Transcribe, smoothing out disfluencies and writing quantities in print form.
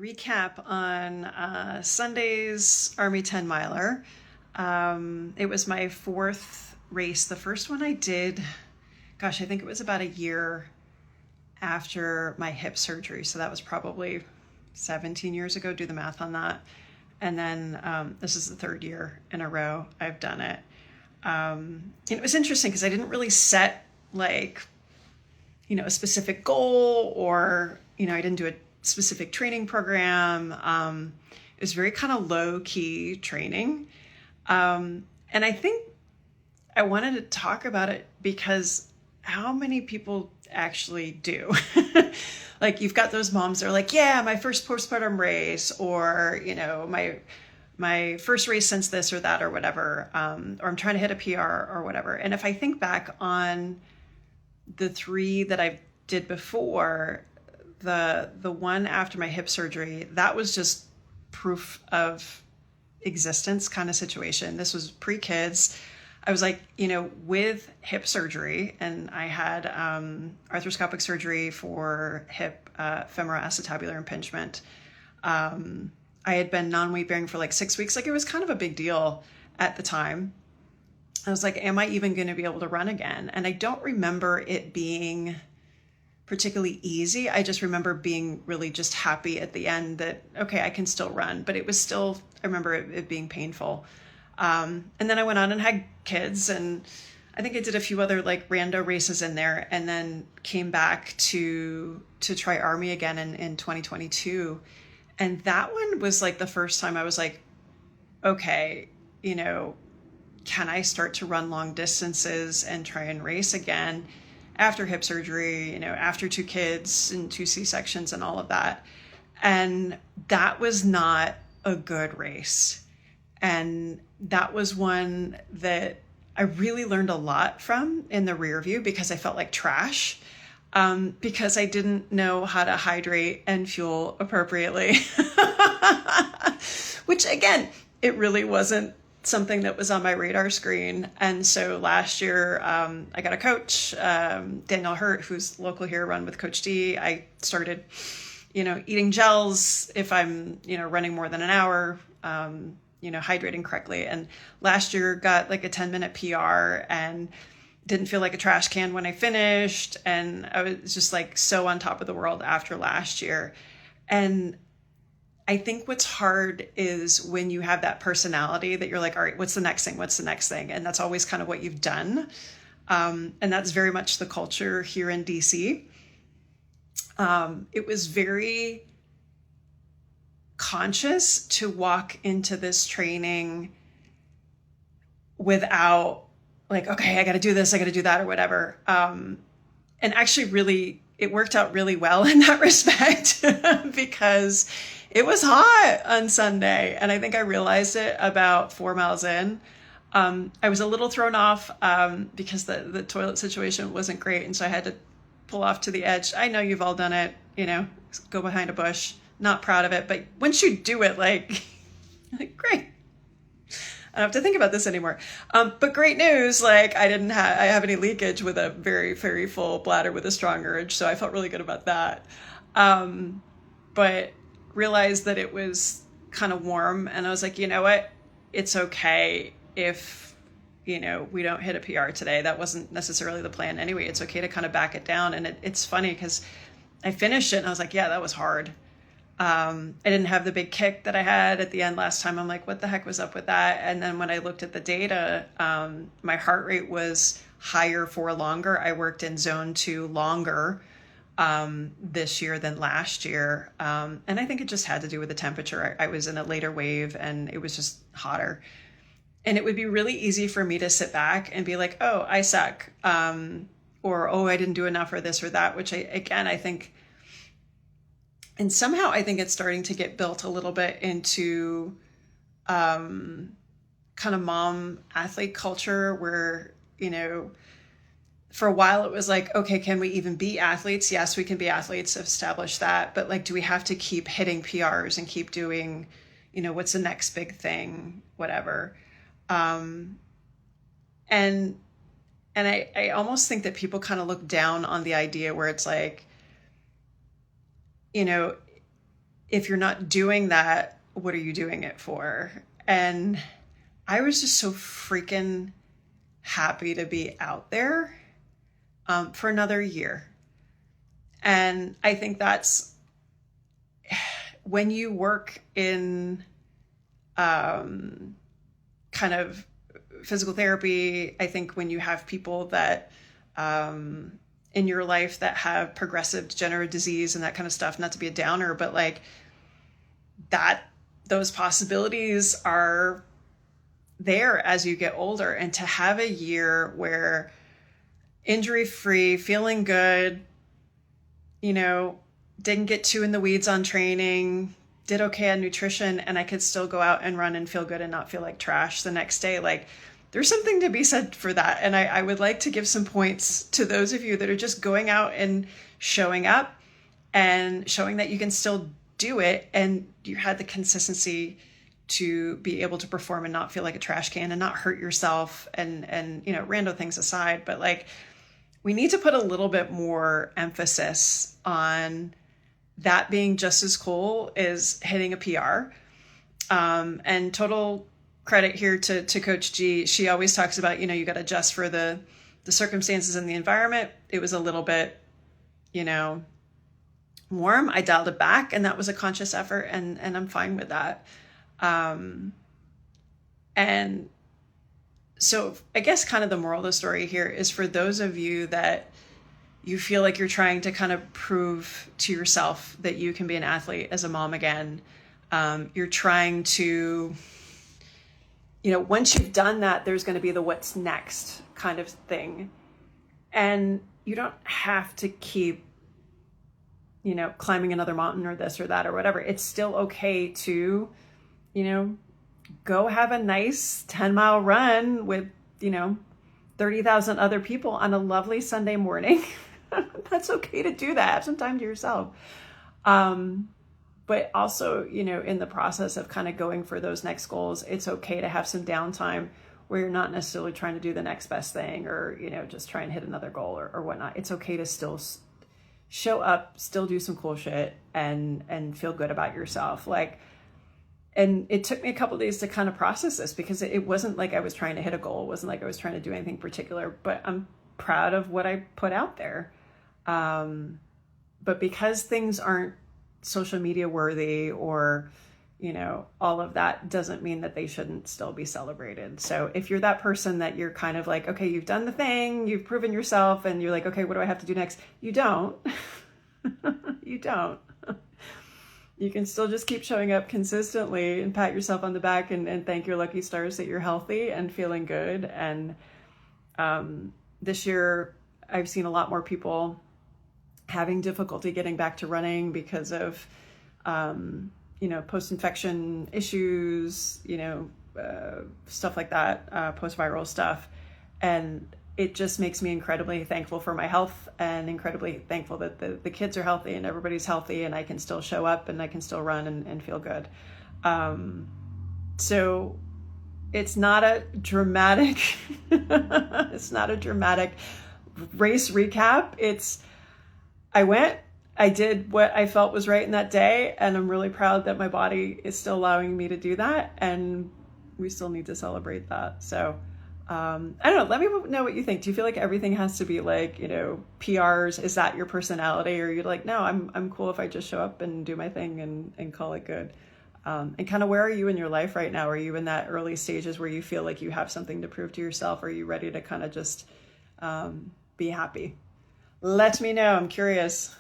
Recap on Sunday's Army 10 miler. It was my fourth race. The first one I did, gosh, I think it was about a year after my hip surgery. So that was probably 17 years ago. Do the math on that. And then this is the third year in a row I've done it. And it was interesting because I didn't really set a specific goal or, I didn't do a specific training program. It was very kind of low key training. And I think I wanted to talk about it because how many people actually do? Like you've got those moms that are like, yeah, my first postpartum race, or, my first race since this or that or whatever, or I'm trying to hit a PR or whatever. And if I think back on the three that I did before, the one after my hip surgery, that was just proof of existence kind of situation. This was pre-kids. I was like, with hip surgery, and I had arthroscopic surgery for hip femoroacetabular impingement. I had been non-weight bearing for like 6 weeks. Like it was kind of a big deal at the time. I was like, am I even going to be able to run again? And I don't remember it being particularly easy. I just remember being really just happy at the end that, okay, I can still run, but it was still, I remember it being painful. And then I went on and had kids, and I think I did a few other like rando races in there, and then came back to try Army again in 2022. And that one was like the first time I was like, okay, can I start to run long distances and try and race again after hip surgery, after two kids and two C-sections and all of that. And that was not a good race. And that was one that I really learned a lot from in the rear view because I felt like trash, because I didn't know how to hydrate and fuel appropriately, which again, it really wasn't something that was on my radar screen. And so last year, I got a coach, Daniel Hurt, who's local here, run with Coach D. I started, eating gels if I'm, running more than an hour, hydrating correctly. And last year got like a 10-minute PR and didn't feel like a trash can when I finished. And I was just like so on top of the world after last year. And I think what's hard is when you have that personality that you're like, all right, what's the next thing? What's the next thing? And that's always kind of what you've done. And that's very much the culture here in DC. It was very conscious to walk into this training without like, okay, I got to do this, I got to do that or whatever. And actually really, it worked out really well in that respect because it was hot on Sunday, and I think I realized it about 4 miles in. I was a little thrown off because the toilet situation wasn't great, and so I had to pull off to the edge. I know you've all done it, go behind a bush. Not proud of it, but once you do it, like great. I don't have to think about this anymore. But great news, like I have any leakage with a very, very full bladder with a strong urge, so I felt really good about that. But realized that it was kind of warm, and I was like, you know what? It's okay if, we don't hit a PR today. That wasn't necessarily the plan anyway. It's okay to kind of back it down. And it's funny because I finished it and I was like, yeah, that was hard. I didn't have the big kick that I had at the end last time. I'm like, what the heck was up with that? And then when I looked at the data, my heart rate was higher for longer. I worked in zone 2 longer this year than last year. And I think it just had to do with the temperature. I was in a later wave and it was just hotter. And it would be really easy for me to sit back and be like, oh, I suck. Or, oh, I didn't do enough or this or that, which I think, and somehow I think it's starting to get built a little bit into kind of mom athlete culture where, for a while it was like, okay, can we even be athletes? Yes, we can be athletes, establish that. But like, do we have to keep hitting PRs and keep doing, what's the next big thing, whatever. And I almost think that people kind of look down on the idea where it's like, if you're not doing that, what are you doing it for? And I was just so freaking happy to be out there for another year. And I think that's when you work in kind of physical therapy. I think when you have people that in your life that have progressive degenerative disease and that kind of stuff, not to be a downer, but like that, those possibilities are there as you get older. And to have a year where injury free, feeling good, you know, didn't get too in the weeds on training, did okay on nutrition, and I could still go out and run and feel good and not feel like trash the next day. Like, there's something to be said for that. And I would like to give some points to those of you that are just going out and showing up and showing that you can still do it. And you had the consistency to be able to perform and not feel like a trash can and not hurt yourself and, you know, random things aside. But like, we need to put a little bit more emphasis on that being just as cool as hitting a PR. And total credit here to Coach G. She always talks about, you know, you got to adjust for the circumstances and the environment. It was a little bit, you know, warm. I dialed it back, and that was a conscious effort, and I'm fine with that. And so I guess kind of the moral of the story here is for those of you that you feel like you're trying to kind of prove to yourself that you can be an athlete as a mom again. You're trying to, you know, once you've done that, there's going to be the what's next kind of thing. And you don't have to keep, you know, climbing another mountain or this or that or whatever. It's still okay to, you know, go have a nice 10-mile run with, you know, 30,000 other people on a lovely Sunday morning. That's okay to do that. Have some time to yourself. But also, you know, in the process of kind of going for those next goals, it's okay to have some downtime where you're not necessarily trying to do the next best thing or, you know, just try and hit another goal or whatnot. It's okay to still show up, still do some cool shit and feel good about yourself. Like, and it took me a couple of days to kind of process this because it wasn't like I was trying to hit a goal. It wasn't like I was trying to do anything particular, but I'm proud of what I put out there. But because things aren't social media worthy or, you know, all of that doesn't mean that they shouldn't still be celebrated. So if you're that person that you're kind of like, okay, you've done the thing, you've proven yourself, and you're like, okay, what do I have to do next? You don't. You don't. You can still just keep showing up consistently and pat yourself on the back and thank your lucky stars that you're healthy and feeling good. And this year, I've seen a lot more people having difficulty getting back to running because of, you know, post-infection issues, you know, stuff like that, post-viral stuff. And it just makes me incredibly thankful for my health and incredibly thankful that the kids are healthy and everybody's healthy and I can still show up and I can still run and feel good. So it's not a dramatic, it's not a dramatic race recap. It's, I did what I felt was right in that day, and I'm really proud that my body is still allowing me to do that, and we still need to celebrate that. So, I don't know, let me know what you think. Do you feel like everything has to be like, you know, PRs? Is that your personality? Or you're like, no, I'm cool if I just show up and do my thing and call it good. And kind of where are you in your life right now? Are you in that early stages where you feel like you have something to prove to yourself? Or are you ready to kind of just be happy? Let me know. I'm curious.